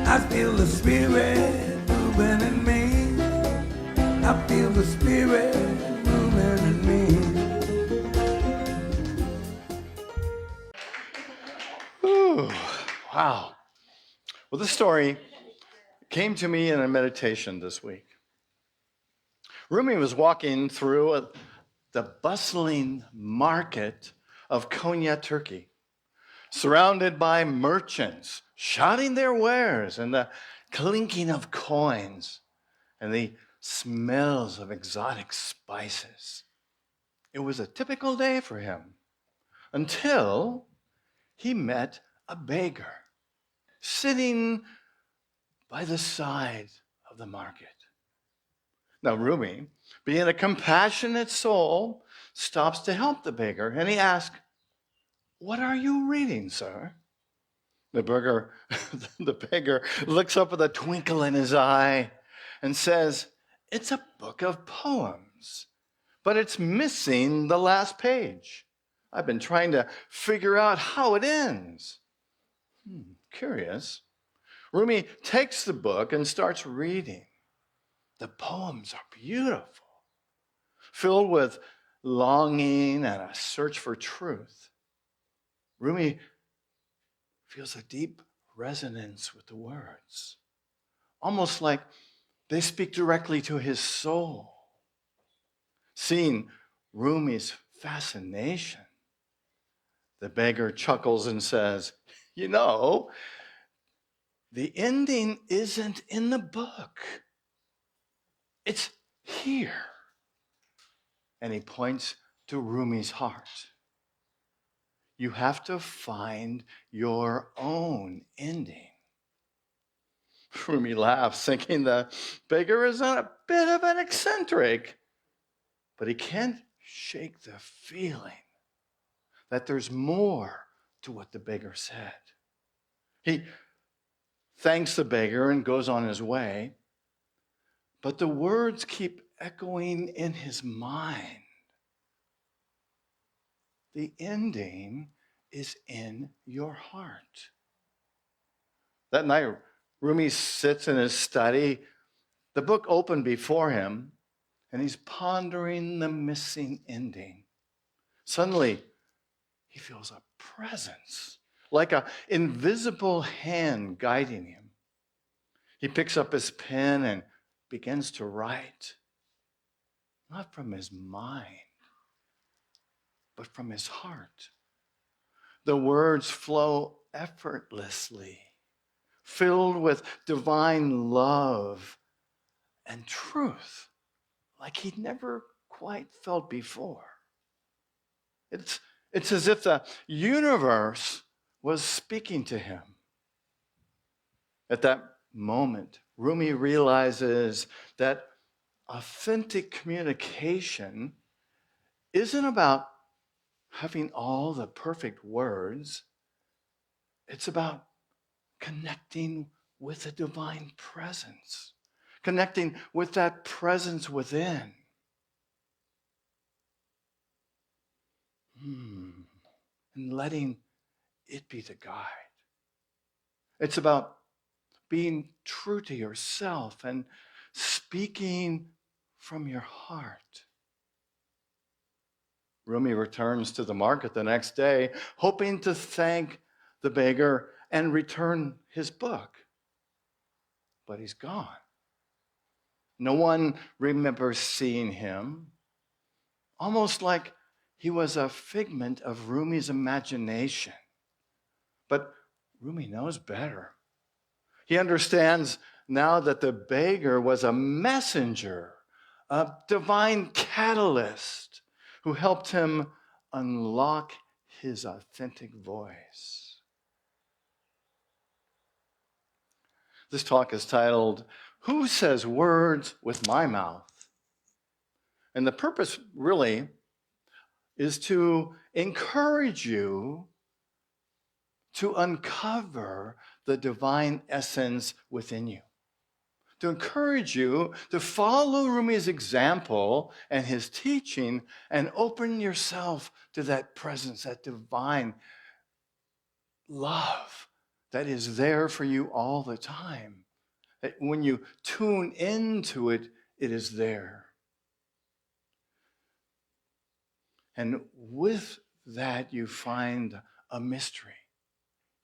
I feel the Spirit moving in me. I feel the Spirit moving in me. Ooh, wow. Well, this story came to me in a meditation this week. Rumi was walking through the bustling market of Konya, Turkey, surrounded by merchants shouting their wares and the clinking of coins and the smells of exotic spices. It was a typical day for him until he met a beggar sitting by the side of the market. Now, Rumi, being a compassionate soul, stops to help the beggar, and he asks, "What are you reading, sir?" The beggar looks up with a twinkle in his eye and says, "It's a book of poems, but it's missing the last page. I've been trying to figure out how it ends." Curious. Rumi takes the book and starts reading. The poems are beautiful, filled with longing and a search for truth. Rumi feels a deep resonance with the words, almost like they speak directly to his soul. Seeing Rumi's fascination, the beggar chuckles and says, "You know, the ending isn't in the book. It's here." And he points to Rumi's heart. You have to find your own ending. Rumi laughs, thinking the beggar is a bit of an eccentric, but he can't shake the feeling that there's more to what the beggar said. He thanks the beggar and goes on his way, but the words keep echoing in his mind. The ending is in your heart. That night, Rumi sits in his study, the book open before him, and he's pondering the missing ending. Suddenly, he feels a presence, like an invisible hand guiding him. He picks up his pen and begins to write, not from his mind, but from his heart. The words flow effortlessly, filled with divine love and truth, like he'd never quite felt before. It's as if the universe was speaking to him. At that moment, Rumi realizes that authentic communication isn't about having all the perfect words. It's about connecting with the divine presence, connecting with that presence within. And letting it be the guide. It's about being true to yourself and speaking from your heart. Rumi returns to the market the next day, hoping to thank the beggar and return his book. But he's gone. No one remembers seeing him, almost like he was a figment of Rumi's imagination. But Rumi knows better. He understands now that the beggar was a messenger, a divine catalyst who helped him unlock his authentic voice. This talk is titled, "Who Says Words with My Mouth?" And the purpose really is to encourage you to uncover the divine essence within you, to encourage you to follow Rumi's example and his teaching and open yourself to that presence, that divine love that is there for you all the time. That when you tune into it, it is there. And with that, you find a mystery.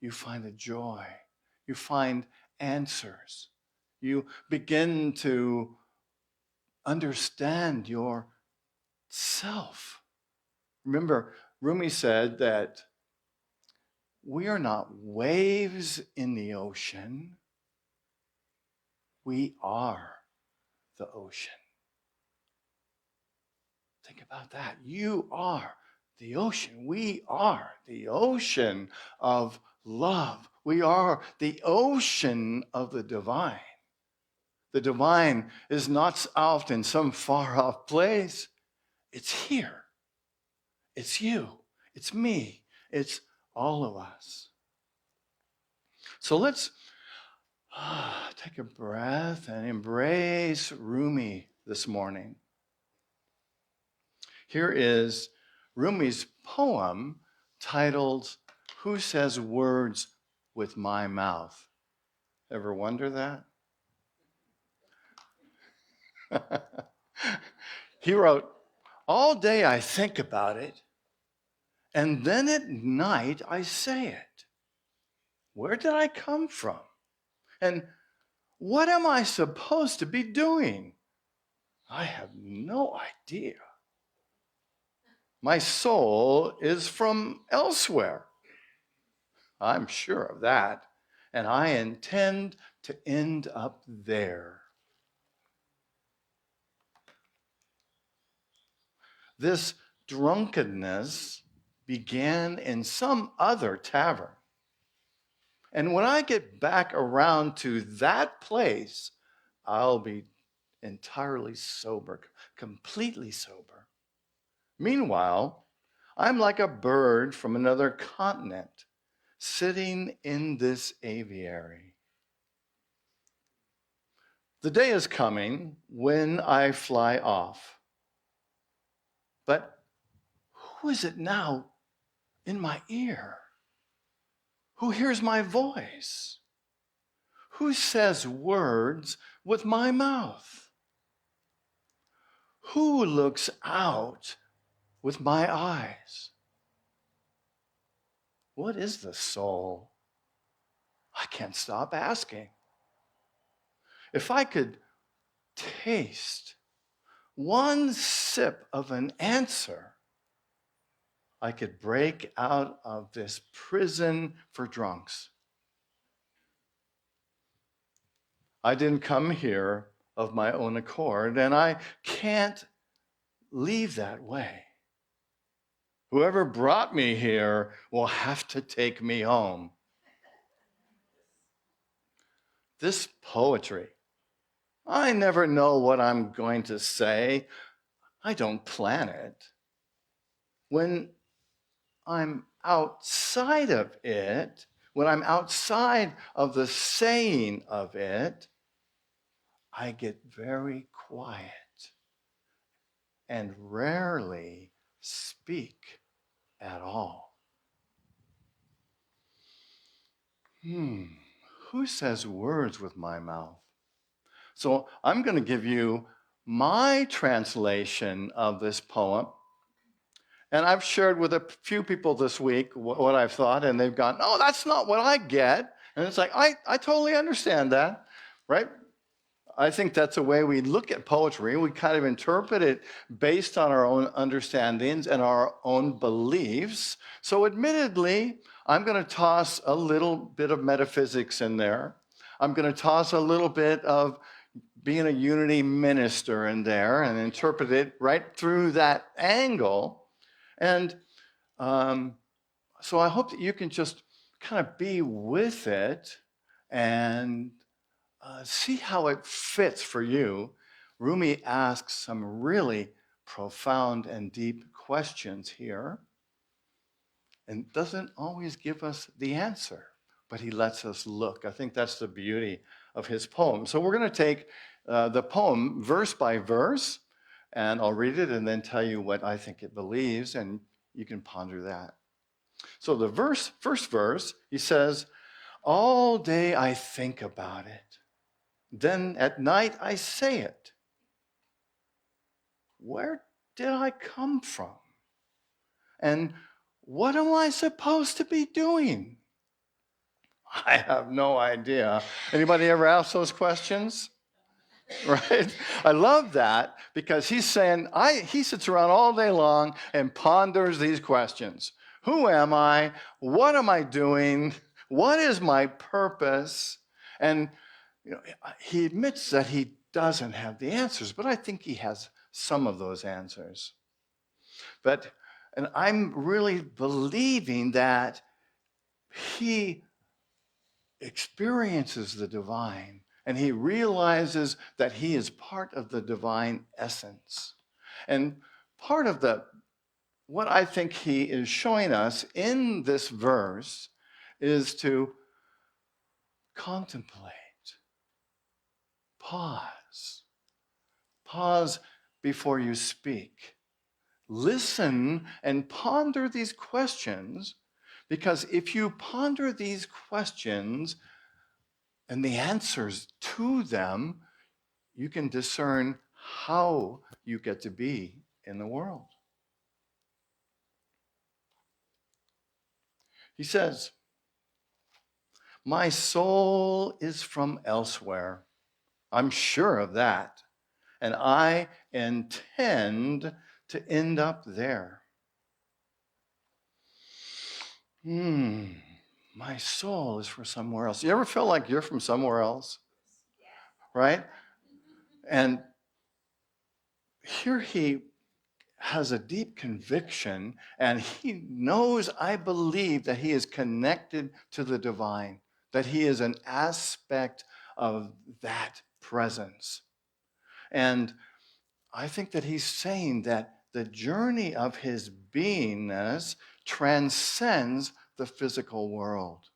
You find a joy. You find answers. You begin to understand yourself. Remember, Rumi said that we are not waves in the ocean. We are the ocean. Think about that. You are the ocean. We are the ocean of love. We are the ocean of the divine. The divine is not out in some far off place. It's here. It's you. It's me. It's all of us. So let's take a breath and embrace Rumi this morning. Here is Rumi's poem titled, "Who Says Words with My Mouth?" Ever wonder that? He wrote, "All day I think about it, and then at night I say it. Where did I come from? And what am I supposed to be doing? I have no idea. My soul is from elsewhere. I'm sure of that, and I intend to end up there." This drunkenness began in some other tavern. And when I get back around to that place, I'll be entirely sober, completely sober. Meanwhile, I'm like a bird from another continent, sitting in this aviary. The day is coming when I fly off. But who is it now in my ear? Who hears my voice? Who says words with my mouth? Who looks out with my eyes? What is the soul? I can't stop asking. If I could taste one sip of an answer, I could break out of this prison for drunks. I didn't come here of my own accord, and I can't leave that way. Whoever brought me here will have to take me home. This poetry, I never know what I'm going to say. I don't plan it. When I'm outside of it, when I'm outside of the saying of it, I get very quiet and rarely speak at all. Who says words with my mouth? So I'm going to give you my translation of this poem. And I've shared with a few people this week what I've thought, and they've gone, "Oh, that's not what I get." And it's like, I totally understand that, right? I think that's a way we look at poetry. We kind of interpret it based on our own understandings and our own beliefs. So admittedly, I'm going to toss a little bit of metaphysics in there. I'm going to toss a little bit of being a unity minister in there and interpret it right through that angle. And so I hope that you can just kind of be with it and see how it fits for you. Rumi asks some really profound and deep questions here and doesn't always give us the answer, but he lets us look. I think that's the beauty of his poem. So we're going to take the poem verse by verse, and I'll read it and then tell you what I think it believes, and you can ponder that. So the first verse, he says, All day I think about it. Then at night I say it. Where did I come from? And what am I supposed to be doing? I have no idea. Anybody ever ask those questions? Right? I love that because he's saying, he sits around all day long and ponders these questions. Who am I? What am I doing? What is my purpose? And he admits that he doesn't have the answers, but I think he has some of those answers. And I'm really believing that he experiences the divine and he realizes that he is part of the divine essence. And part of what I think he is showing us in this verse is to contemplate, pause before you speak. Listen and ponder these questions, because if you ponder these questions and the answers to them, you can discern how you get to be in the world. He says, my soul is from elsewhere. I'm sure of that. And I intend to end up there. My soul is from somewhere else. You ever feel like you're from somewhere else? Right? And here he has a deep conviction, and he knows, I believe, that he is connected to the divine, that he is an aspect of that presence. And I think that he's saying that the journey of his beingness transcends the physical world,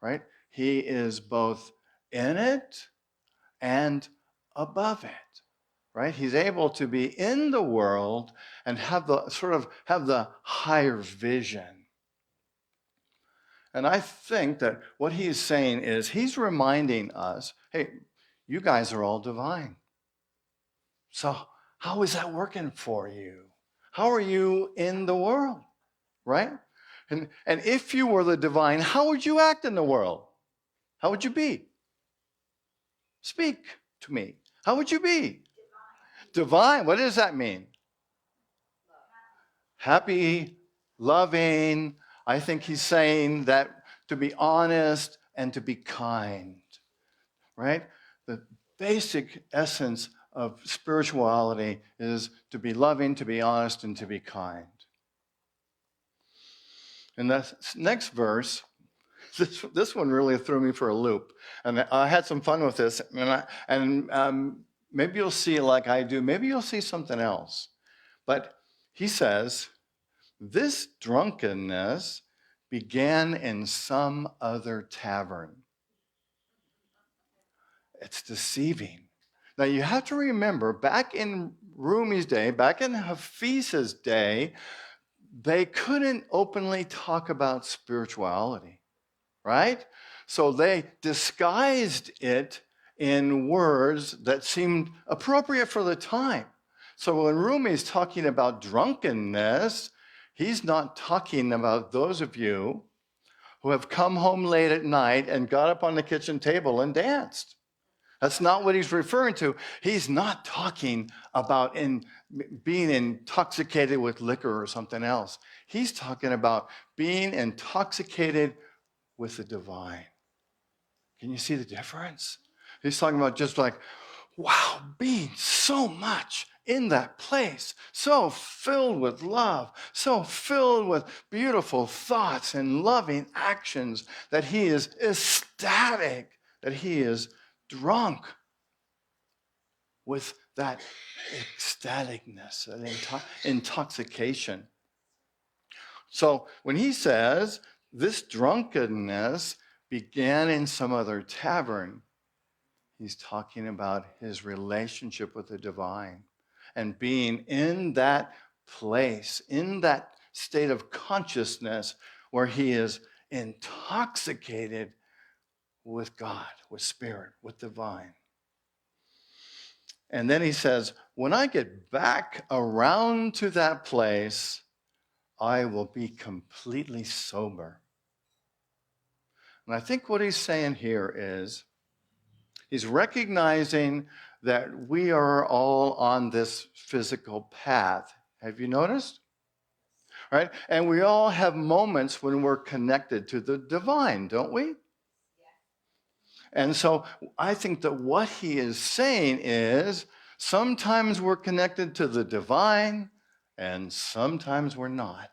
right? He is both in it and above it, right? He's able to be in the world and have the higher vision. And I think that what he's saying is he's reminding us, hey, you guys are all divine. So how is that working for you? How are you in the world, right? And if you were the divine, how would you act in the world? How would you be? Speak to me. How would you be? Divine. What does that mean? Happy, loving. I think he's saying that to be honest and to be kind, right? The basic essence of spirituality is to be loving, to be honest, and to be kind. And the next verse, this one really threw me for a loop. And I had some fun with this. And maybe you'll see it like I do. Maybe you'll see something else. But he says, this drunkenness began in some other tavern. It's deceiving. Now you have to remember, back in Rumi's day, back in Hafiza's day, they couldn't openly talk about spirituality, right? So they disguised it in words that seemed appropriate for the time. So when Rumi is talking about drunkenness, he's not talking about those of you who have come home late at night and got up on the kitchen table and danced. That's not what he's referring to. He's not talking about being intoxicated with liquor or something else. He's talking about being intoxicated with the divine. Can you see the difference? He's talking about just like, wow, being so much in that place, so filled with love, so filled with beautiful thoughts and loving actions that he is ecstatic, that he is drunk with that ecstaticness, that intoxication. So when he says this drunkenness began in some other tavern, he's talking about his relationship with the divine and being in that place, in that state of consciousness where he is intoxicated with God, with spirit, with divine. And then he says, when I get back around to that place, I will be completely sober. And I think what he's saying here is he's recognizing that we are all on this physical path. Have you noticed? Right? And we all have moments when we're connected to the divine, don't we? And so I think that what he is saying is sometimes we're connected to the divine and sometimes we're not.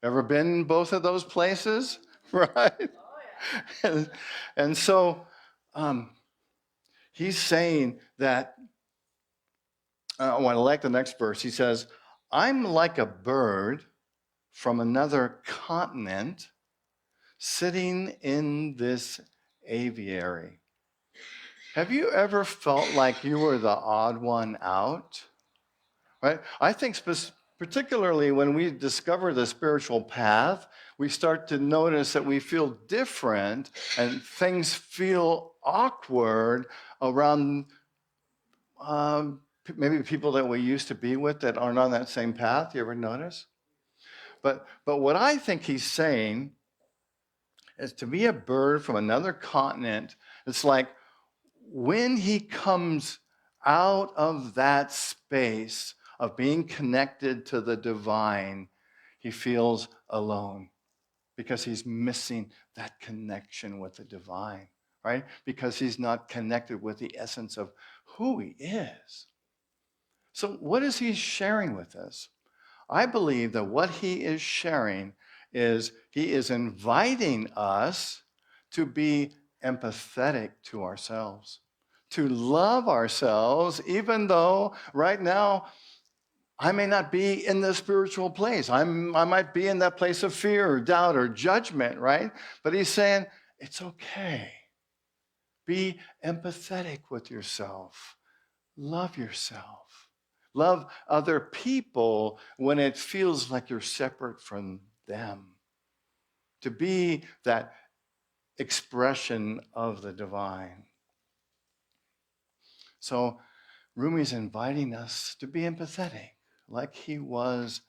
Ever been in both of those places? Right? And so he's saying that, I like the next verse. He says, I'm like a bird from another continent sitting in this aviary. Have you ever felt like you were the odd one out? Right? I think particularly when we discover the spiritual path, we start to notice that we feel different and things feel awkward around maybe people that we used to be with that aren't on that same path. You ever notice? But what I think he's saying is to be a bird from another continent, it's like when he comes out of that space of being connected to the divine, he feels alone because he's missing that connection with the divine, right? Because he's not connected with the essence of who he is. So what is he sharing with us? I believe that what he is sharing is he is inviting us to be empathetic to ourselves, to love ourselves, even though right now I may not be in the spiritual place. I might be in that place of fear or doubt or judgment, right? But he's saying, it's okay. Be empathetic with yourself. Love yourself. Love other people when it feels like you're separate from them. To be that expression of the divine. So Rumi's inviting us to be empathetic, like he was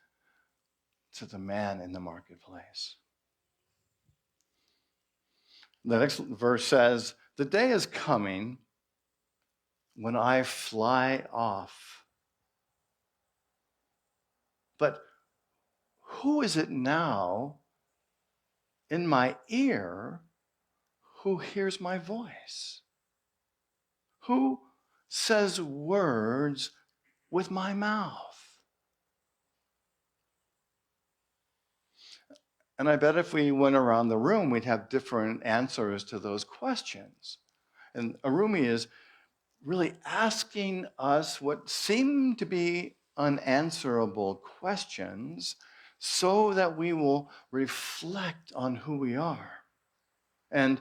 to the man in the marketplace. The next verse says, the day is coming when I fly off. But who is it now in my ear who hears my voice? Who says words with my mouth? And I bet if we went around the room, we'd have different answers to those questions. And Rumi is really asking us what seem to be unanswerable questions so that we will reflect on who we are. And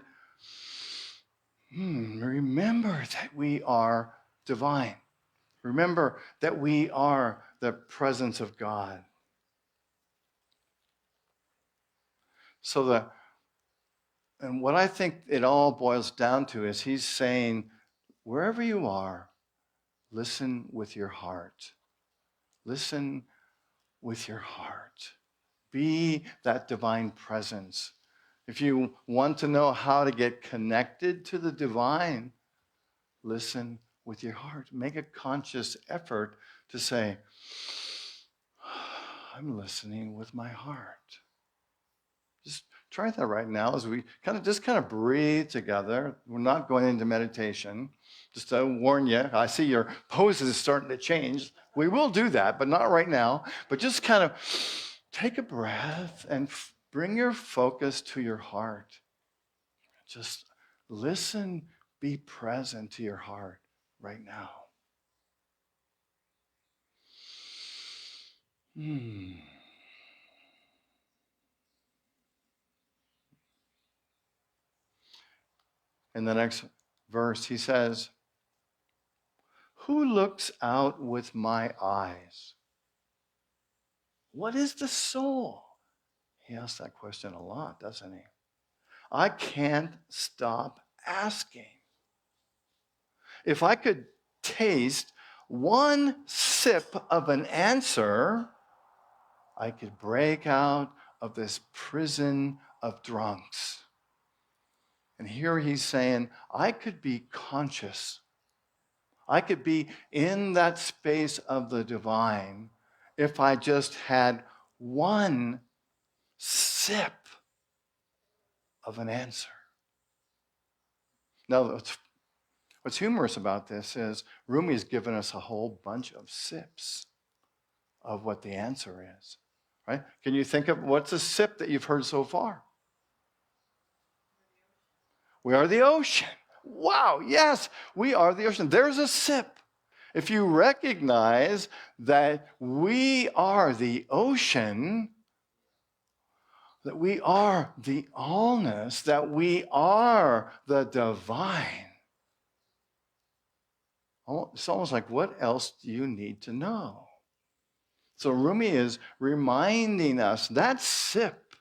remember that we are divine. Remember that we are the presence of God. And what I think it all boils down to is he's saying, wherever you are, listen with your heart. Listen with your heart. Be that divine presence. If you want to know how to get connected to the divine, listen with your heart. Make a conscious effort to say, I'm listening with my heart. Just try that right now as we kind of breathe together. We're not going into meditation. Just to warn you, I see your poses starting to change. We will do that, but not right now. But just kind of take a breath and bring your focus to your heart. Just listen, be present to your heart right now. In the next verse, he says, who looks out with my eyes? What is the soul? He asks that question a lot, doesn't he? I can't stop asking. If I could taste one sip of an answer, I could break out of this prison of drunks. And here he's saying, I could be conscious. I could be in that space of the divine if I just had one sip of an answer. Now, what's humorous about this is Rumi's given us a whole bunch of sips of what the answer is, right? Can you think of what's a sip that you've heard so far? We are the ocean. Wow, yes, we are the ocean. There's a sip. If you recognize that we are the ocean, that we are the allness, that we are the divine, it's almost like, what else do you need to know? So Rumi is reminding us that sip,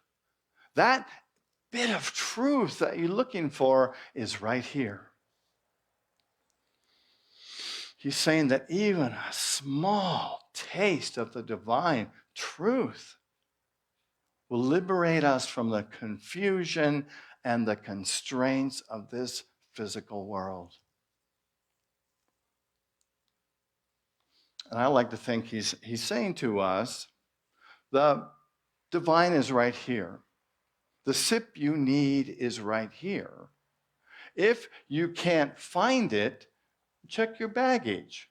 that bit of truth that you're looking for is right here. He's saying that even a small taste of the divine truth will liberate us from the confusion and the constraints of this physical world. And I like to think he's saying to us, the divine is right here. The sip you need is right here. If you can't find it, check your baggage.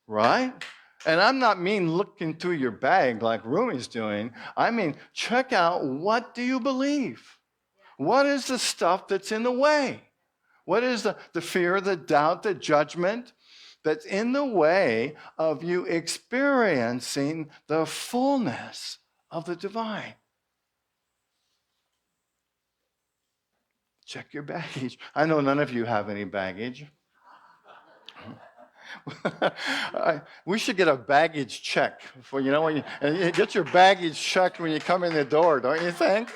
Right? And I'm not mean looking through your bag like Rumi's doing. I mean, check out, what do you believe? What is the stuff that's in the way? What is the fear, the doubt, the judgment that's in the way of you experiencing the fullness of the divine? Check your baggage. I know none of you have any baggage. We should get a baggage check for, when you get your baggage checked when you come in the door, don't you think?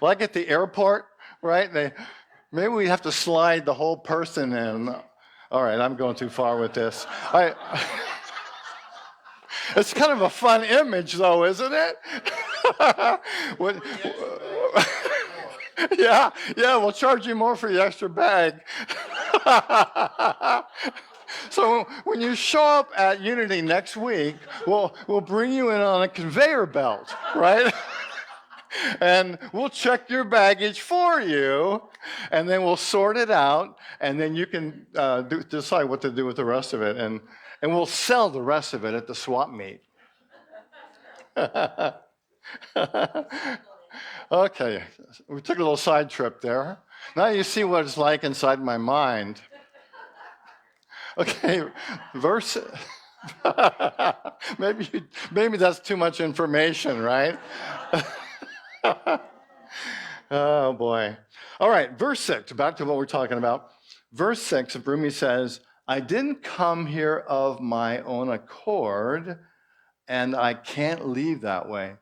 Like at the airport, right? Maybe we have to slide the whole person in. All right, I'm going too far with this. It's kind of a fun image, though, isn't it? Yeah, we'll charge you more for the extra bag. So when you show up at Unity next week, we'll bring you in on a conveyor belt, right? And we'll check your baggage for you, and then we'll sort it out, and then you can decide what to do with the rest of it, and we'll sell the rest of it at the swap meet. Okay, we took a little side trip there. Now you see what it's like inside my mind. Okay, verse. Maybe that's too much information, right? Oh boy. All right, verse 6, back to what we're talking about. Verse 6 of Rumi says, I didn't come here of my own accord, and I can't leave that way.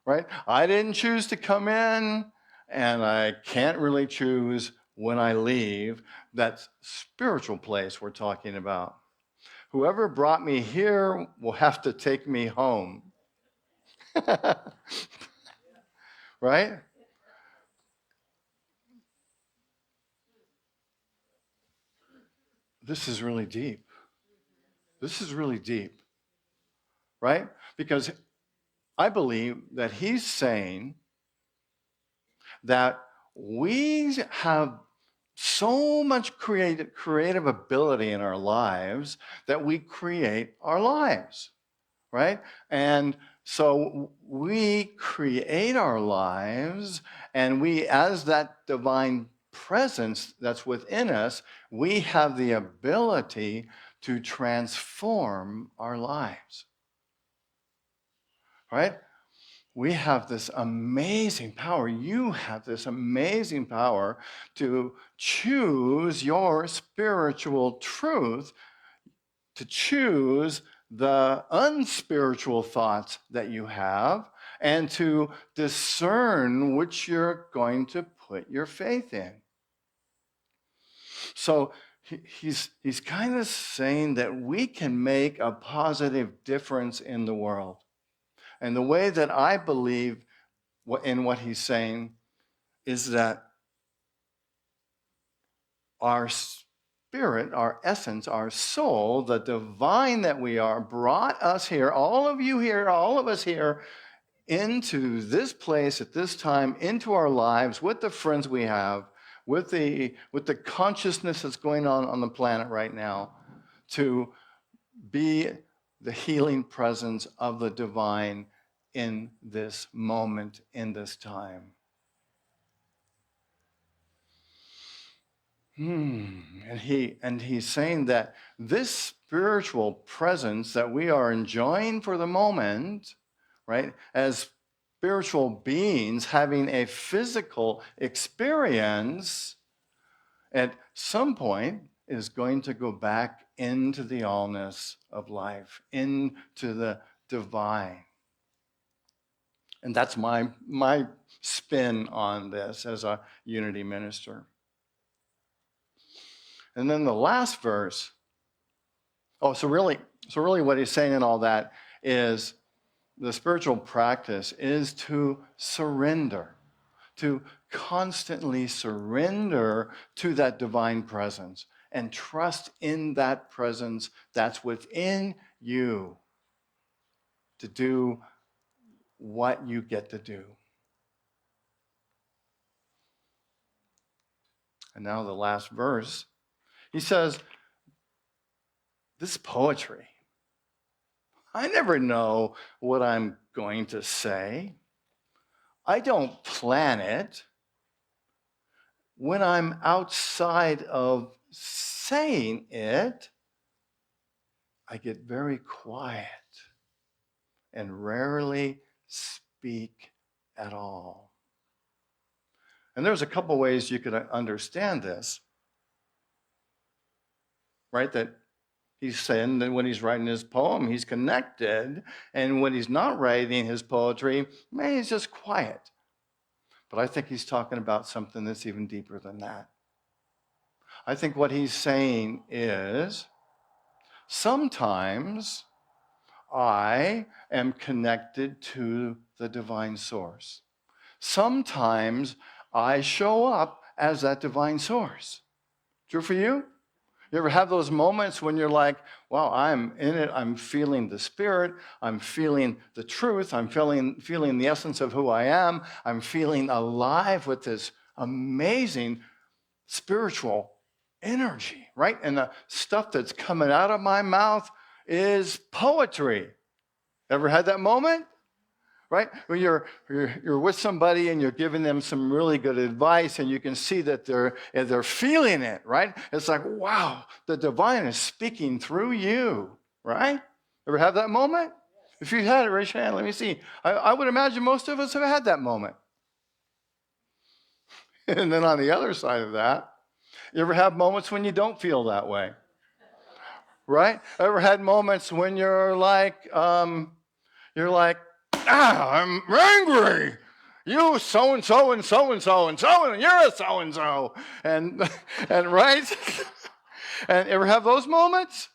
Right? I didn't choose to come in, and I can't really choose when I leave. That spiritual place we're talking about. Whoever brought me here will have to take me home. Right? This is really deep. This is really deep. Right? Because I believe that he's saying that we have so much creative ability in our lives that we create our lives, right? And so we create our lives, and we, as that divine presence that's within us, we have the ability to transform our lives, right? We have this amazing power. You have this amazing power to choose your spiritual truth, to choose the unspiritual thoughts that you have, and to discern which you're going to put your faith in. So he's kind of saying that we can make a positive difference in the world. And the way that I believe in what he's saying is that our spirit, our essence, our soul, the divine that we are, brought us here, all of you here, all of us here, into this place at this time, into our lives, with the friends we have, with the consciousness that's going on the planet right now, to be the healing presence of the divine in this moment, in this time. And he's saying that this spiritual presence that we are enjoying for the moment, right, as spiritual beings having a physical experience, at some point is going to go back into the allness of life, into the divine. And that's my spin on this as a unity minister. And then the last verse. So really what he's saying in all that is the spiritual practice is to surrender, to constantly surrender to that divine presence and trust in that presence that's within you to do what you get to do. And now the last verse, he says, this poetry, I never know what I'm going to say. I don't plan it. When I'm outside of saying it, I get very quiet and rarely speak at all. And there's a couple ways you could understand this, right? That he's saying that when he's writing his poem, he's connected, and when he's not writing his poetry, maybe he's just quiet. But I think he's talking about something that's even deeper than that. I think what he's saying is, sometimes I am connected to the divine source. Sometimes I show up as that divine source. True for you? You ever have those moments when you're like, wow, I'm in it, I'm feeling the spirit, I'm feeling the truth, I'm feeling the essence of who I am, I'm feeling alive with this amazing spiritual energy, right? And the stuff that's coming out of my mouth is poetry. Ever had that moment? Right? When you're with somebody and you're giving them some really good advice and you can see that they're feeling it, right? It's like, wow, the divine is speaking through you, right? Ever have that moment? If you had it, raise your hand. Let me see. I would imagine most of us have had that moment. And then on the other side of that, you ever have moments when you don't feel that way? Right? Ever had moments when you're like, I'm angry. You so-and-so and so-and-so and so, and you're a so-and-so. And right? And ever have those moments?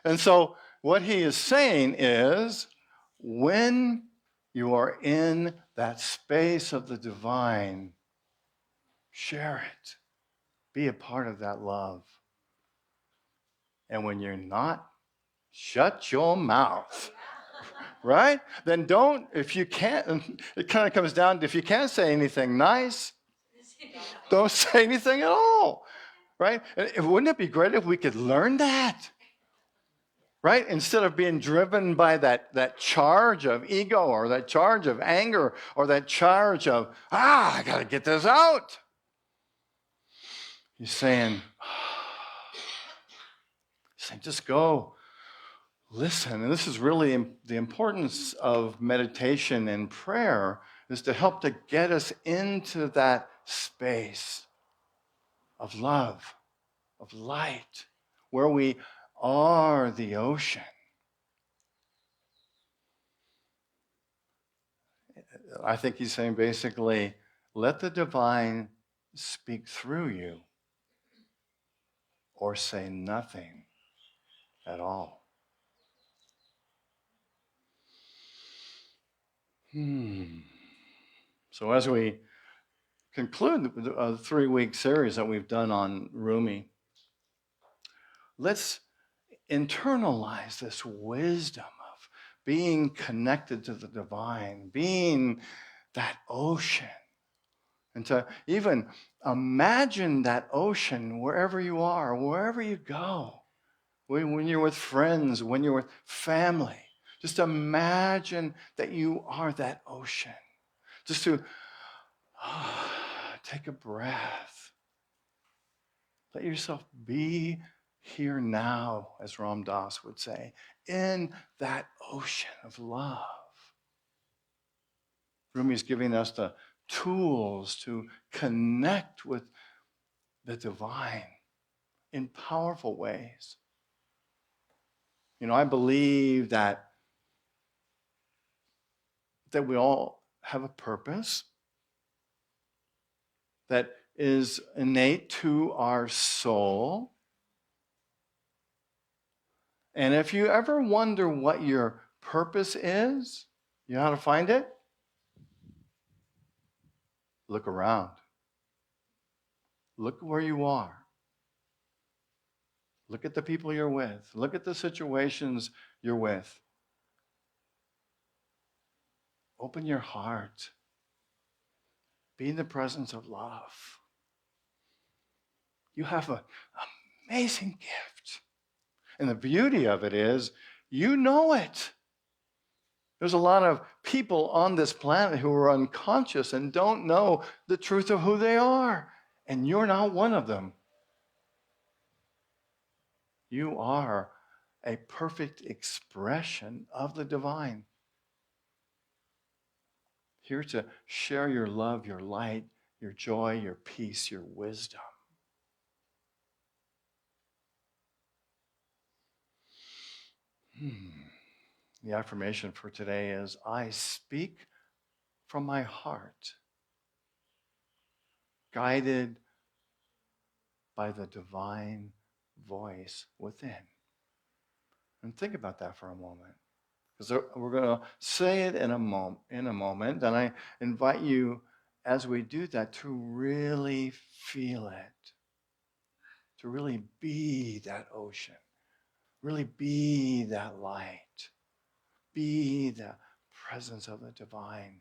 And so what he is saying is, when you are in that space of the divine, share it. Be a part of that love. And when you're not, shut your mouth. Right? Then don't, if you can't, it kind of comes down to, if you can't say anything nice, don't say anything at all. Right? And wouldn't it be great if we could learn that? Right? Instead of being driven by that charge of ego or that charge of anger or that charge of, I got to get this out. He's saying, just go. Listen. And this is really the importance of meditation and prayer, is to help to get us into that space of love, of light, where we are the ocean. I think he's saying basically, let the divine speak through you or say nothing at all. So as we conclude the 3-week series that we've done on Rumi, let's internalize this wisdom of being connected to the divine, being that ocean, and to even imagine that ocean wherever you are, wherever you go, when you're with friends, when you're with family. Just imagine that you are that ocean. Just to take a breath. Let yourself be here now, as Ram Dass would say, in that ocean of love. Rumi's giving us the tools to connect with the divine in powerful ways. You know, I believe that we all have a purpose that is innate to our soul. And if you ever wonder what your purpose is, you know how to find it? Look around. Look where you are. Look at the people you're with. Look at the situations you're with. Open your heart. Be in the presence of love. You have an amazing gift. And the beauty of it is, you know it. There's a lot of people on this planet who are unconscious and don't know the truth of who they are. And you're not one of them. You are a perfect expression of the divine. Here to share your love, your light, your joy, your peace, your wisdom. The affirmation for today is, I speak from my heart, guided by the divine voice within. And think about that for a moment, because we're going to say it in a moment. And I invite you, as we do that, to really feel it, to really be that ocean, really be that light, be the presence of the divine.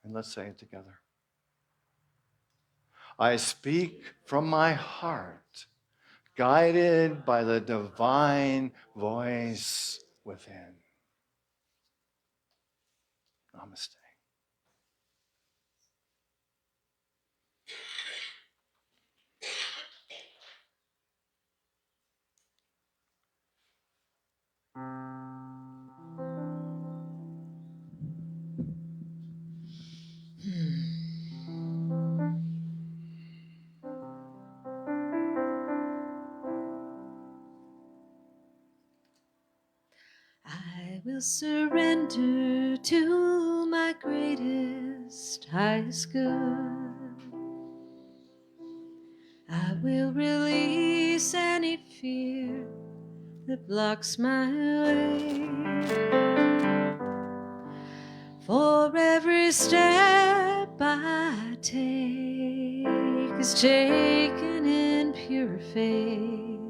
And let's say it together. I speak from my heart, guided by the divine voice within. Namaste. I will surrender to my greatest, highest good. I will release any fear that blocks my way. For every step I take is taken in pure faith.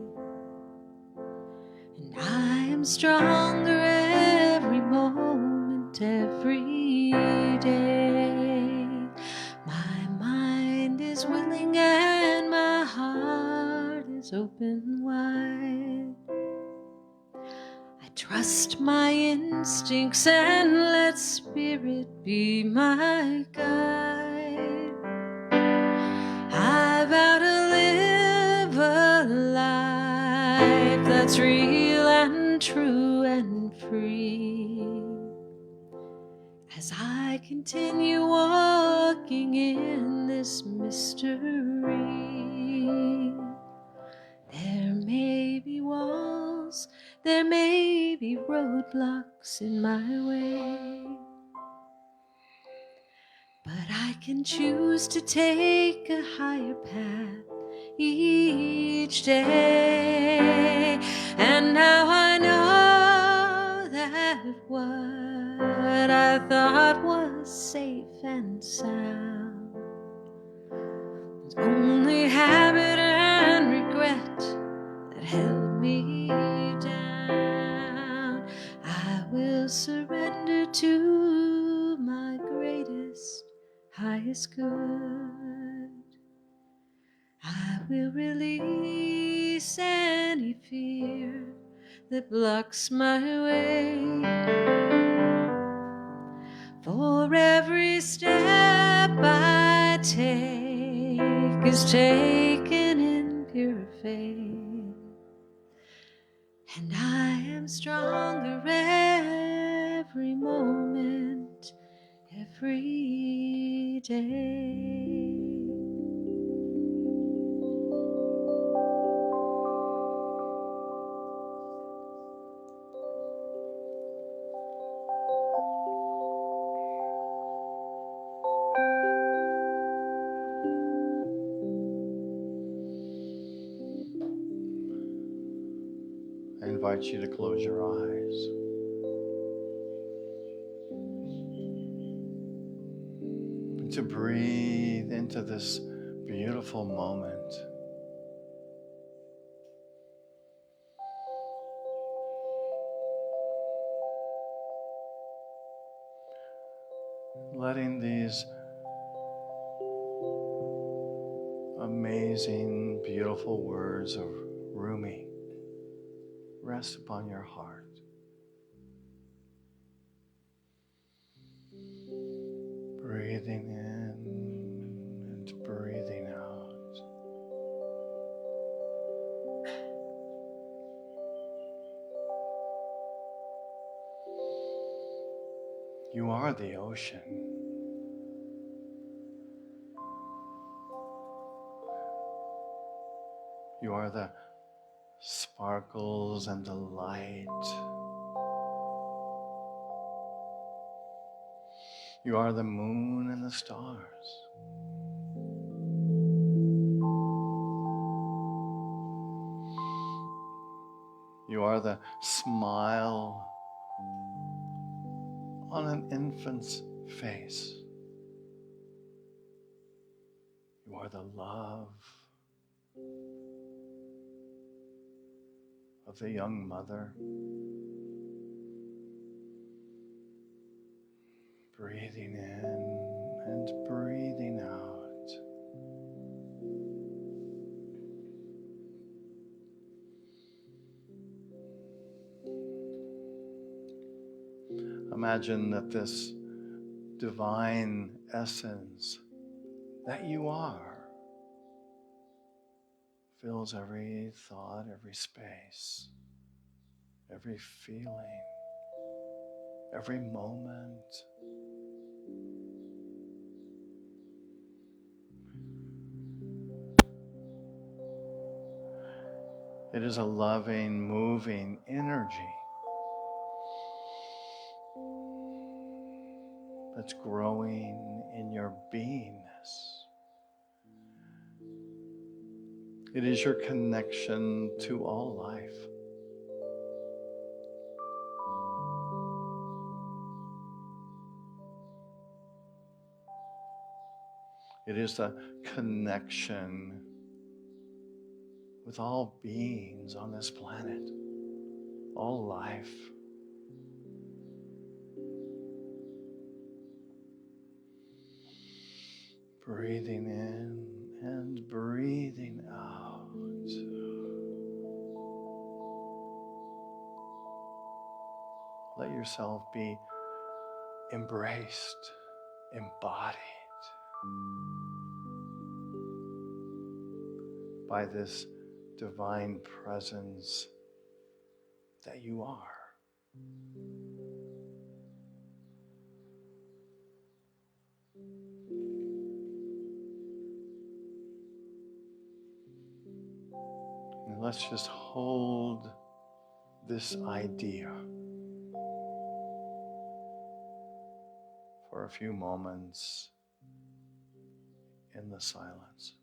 And I am stronger every moment, every day. My mind is willing and my heart is open wide. I trust my instincts and let spirit be my guide. I vow to live a life that's real and true and free. As I continue walking in this mystery, there may be walls there may be roadblocks in my way, but I can choose to take a higher path each day. And now I know that what I thought was safe and sound was only habit and regret that held me down. I will surrender to my greatest, highest good. I will release any fear that blocks my way. For every step I take is taken in pure faith, and I am stronger every moment, every day. I invite you to close your eyes. And to breathe into this beautiful moment. Letting these amazing, beautiful words of Rumi rest upon your heart. Breathing in and breathing out. You are the ocean. You are the sparkles and the light. You are the moon and the stars. You are the smile on an infant's face. You are the love of the young mother. Breathing in and breathing out. Imagine that this divine essence that you are fills every thought, every space, every feeling, every moment. It is a loving, moving energy that's growing in your beingness. It is your connection to all life. It is a connection with all beings on this planet, all life. Breathing in and breathing out. Let yourself be embraced, embodied by this divine presence that you are. And let's just hold this idea for a few moments in the silence.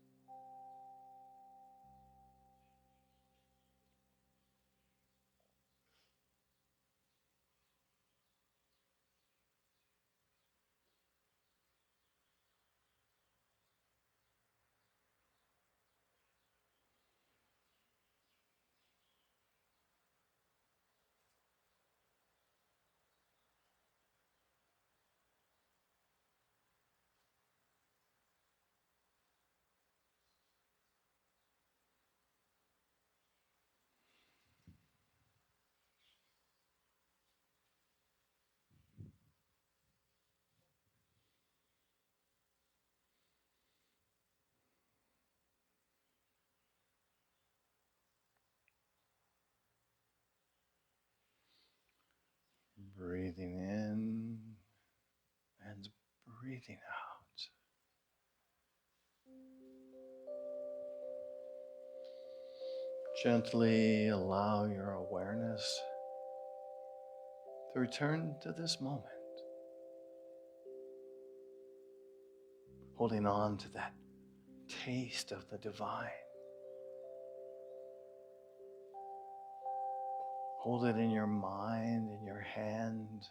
Breathing in and breathing out. Gently allow your awareness to return to this moment, holding on to that taste of the divine. Hold it in your mind, in your hand,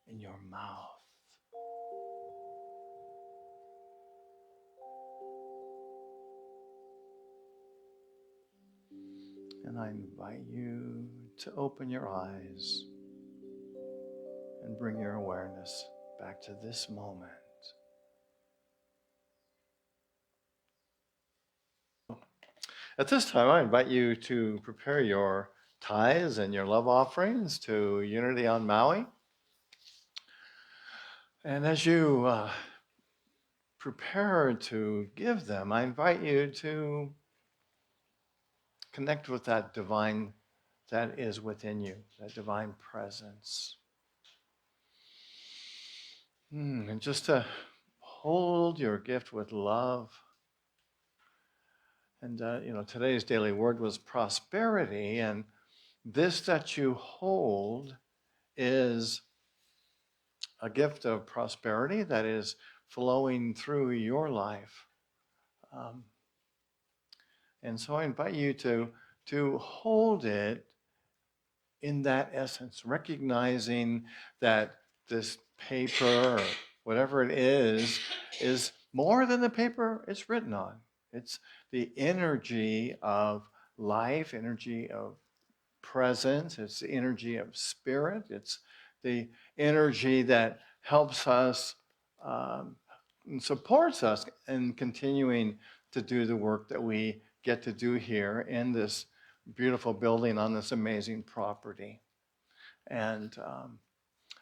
in your mouth. And I invite you to open your eyes and bring your awareness back to this moment. At this time, I invite you to prepare your tithes and your love offerings to Unity on Maui. And as you prepare to give them, I invite you to connect with that divine that is within you, that divine presence. And just to hold your gift with love. And, today's daily word was prosperity. And this that you hold is a gift of prosperity that is flowing through your life. And so I invite you to hold it in that essence, recognizing that this paper or whatever it is more than the paper it's written on. It's the energy of life, energy of presence, it's the energy of spirit, it's the energy that helps us and supports us in continuing to do the work that we get to do here in this beautiful building on this amazing property. And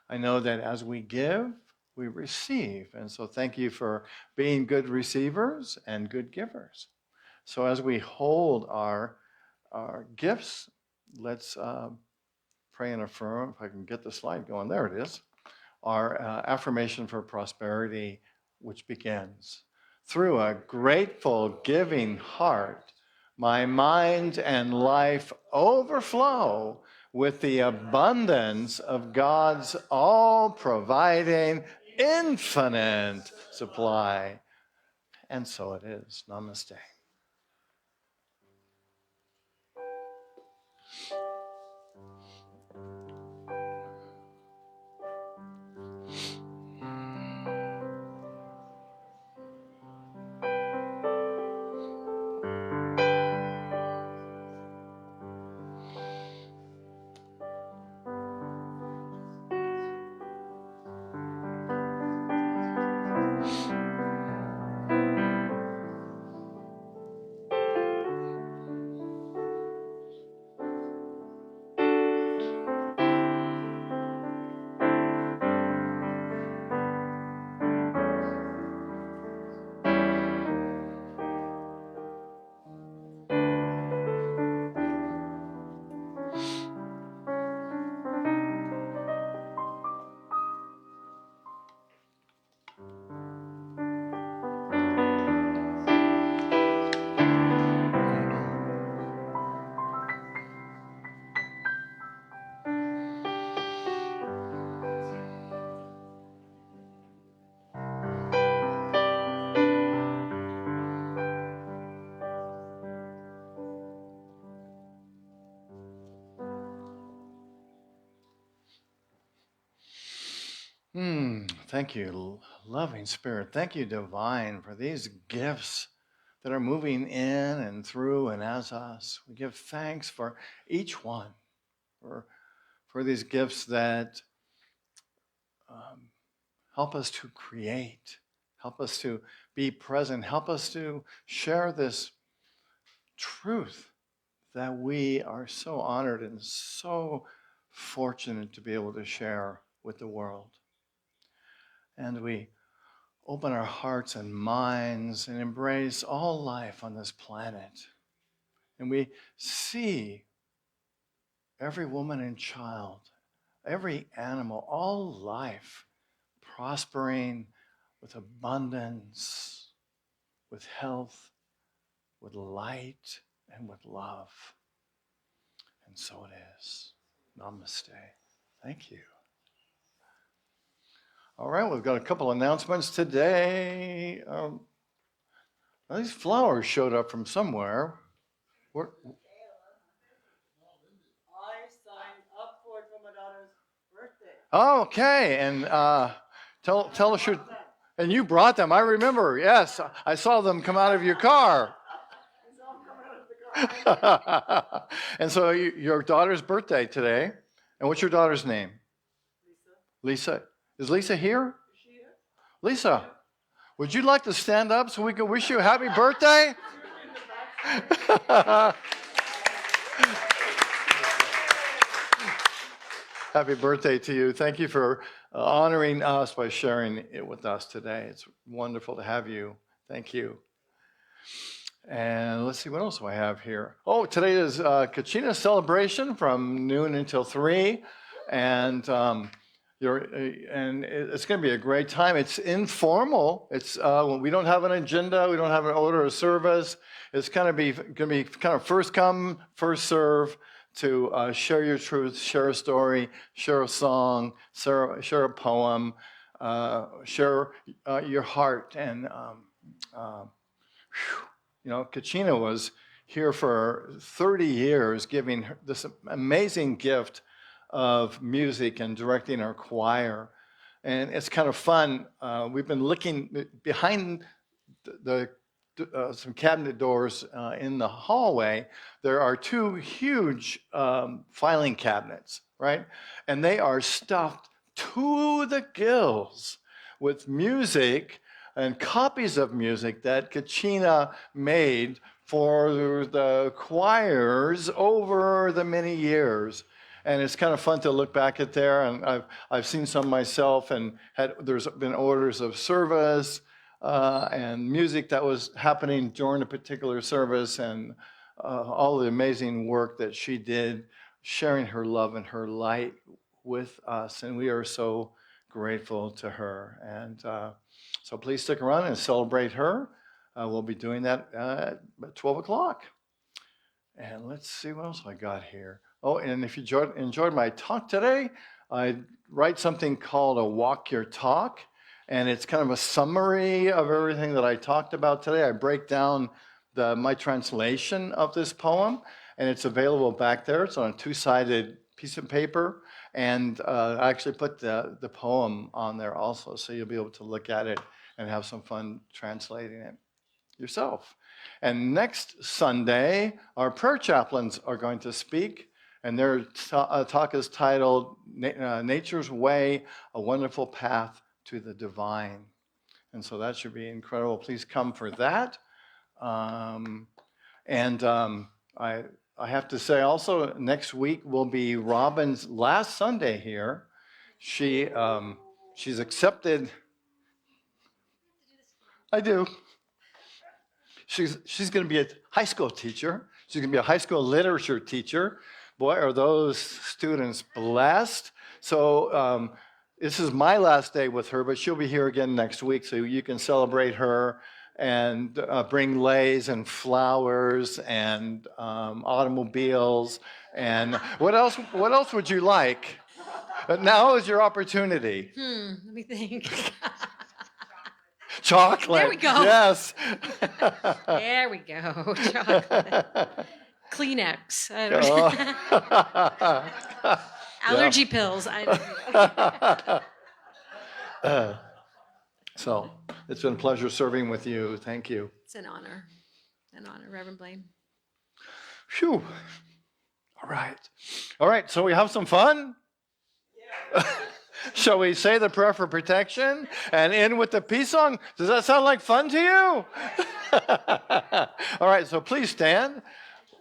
I know that as we give, we receive. And so thank you for being good receivers and good givers. So as we hold our gifts, let's pray and affirm. If I can get the slide going, there it is. Our affirmation for prosperity, which begins, through a grateful, giving heart, my mind and life overflow with the abundance of God's all-providing, infinite supply. And so it is. Namaste. Thank you, loving Spirit. Thank you, Divine, for these gifts that are moving in and through and as us. We give thanks for each one, for these gifts that um, help us to create, help us to be present, help us to share this truth that we are so honored and so fortunate to be able to share with the world. And we open our hearts and minds and embrace all life on this planet. And we see every woman and child, every animal, all life prospering with abundance, with health, with light, and with love. And so it is. Namaste. Thank you. All right, we've got a couple announcements today. These flowers showed up from somewhere. Where? I signed up for it for my daughter's birthday. Oh, okay, and tell us your. And you brought them. I remember. Yes, I saw them come out of your car. And so your daughter's birthday today. And what's your daughter's name? Lisa. Lisa. Is Lisa here? Is she here? Lisa, would you like to stand up so we can wish you a happy birthday? Happy birthday to you. Thank you for honoring us by sharing it with us today. It's wonderful to have you. Thank you. And let's see, what else do I have here? Oh, today is Kachina's celebration from noon until 3. And it's going to be a great time. It's informal. It's we don't have an agenda. We don't have an order of service. It's going to be kind of first come, first serve to share your truth, share a story, share a song, share a poem, share your heart. And Kachina was here for 30 years, giving this amazing gift of music and directing our choir. And it's kind of fun. We've been looking behind some cabinet doors in the hallway. There are 2 huge filing cabinets, right? And they are stuffed to the gills with music and copies of music that Kachina made for the choirs over the many years. And it's kind of fun to look back at there. And I've seen some myself, and there's been orders of service and music that was happening during a particular service, and all the amazing work that she did, sharing her love and her light with us. And we are so grateful to her. And so please stick around and celebrate her. We'll be doing that at 12 o'clock. And let's see what else I got here. Oh, and if you enjoyed my talk today, I write something called a Walk Your Talk. And it's kind of a summary of everything that I talked about today. I break down my translation of this poem, and it's available back there. It's on a 2-sided piece of paper. And I actually put the poem on there also, so you'll be able to look at it and have some fun translating it yourself. And next Sunday, our prayer chaplains are going to speak, and their talk is titled Nature's Way, A Wonderful Path to the Divine. And so that should be incredible. Please come for that. I have to say also, next week will be Robin's last Sunday here. She's accepted. I do. She's going to be a high school teacher. She's going to be a high school literature teacher. Boy, are those students blessed. So this is my last day with her, but she'll be here again next week, so you can celebrate her and bring leis and flowers and automobiles. And what else would you like? But now is your opportunity. Let me think. Chocolate. There we go. Yes. There we go. Chocolate. Kleenex. I don't know. Allergy pills. I don't know. So it's been a pleasure serving with you. Thank you. It's an honor, Reverend Blaine. Phew. All right. All right. So we have some fun. Shall we say the prayer for protection and end with the peace song? Does that sound like fun to you? All right. So please stand.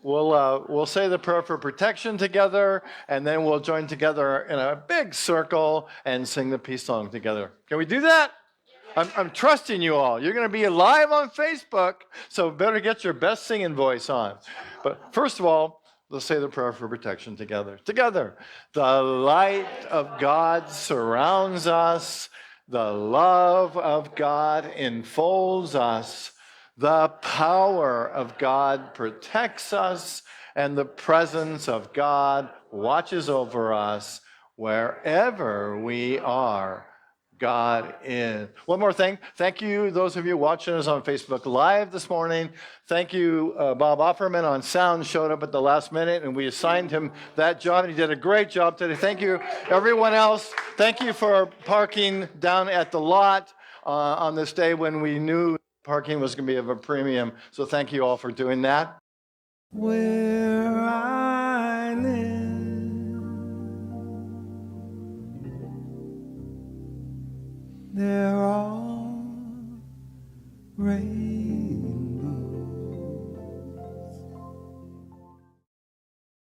We'll say the prayer for protection together, and then we'll join together in a big circle and sing the peace song together. Can we do that? I'm trusting you all. You're going to be live on Facebook, so better get your best singing voice on. But first of all, let's say the prayer for protection together. Together. The light of God surrounds us. The love of God enfolds us. The power of God protects us, and the presence of God watches over us wherever we are. God is. One more thing. Thank you, those of you watching us on Facebook Live this morning. Thank you, Bob Offerman on sound showed up at the last minute, and we assigned him that job, and he did a great job today. Thank you, everyone else. Thank you for parking down at the lot on this day when we knew parking was going to be of a premium. So thank you all for doing that. Where I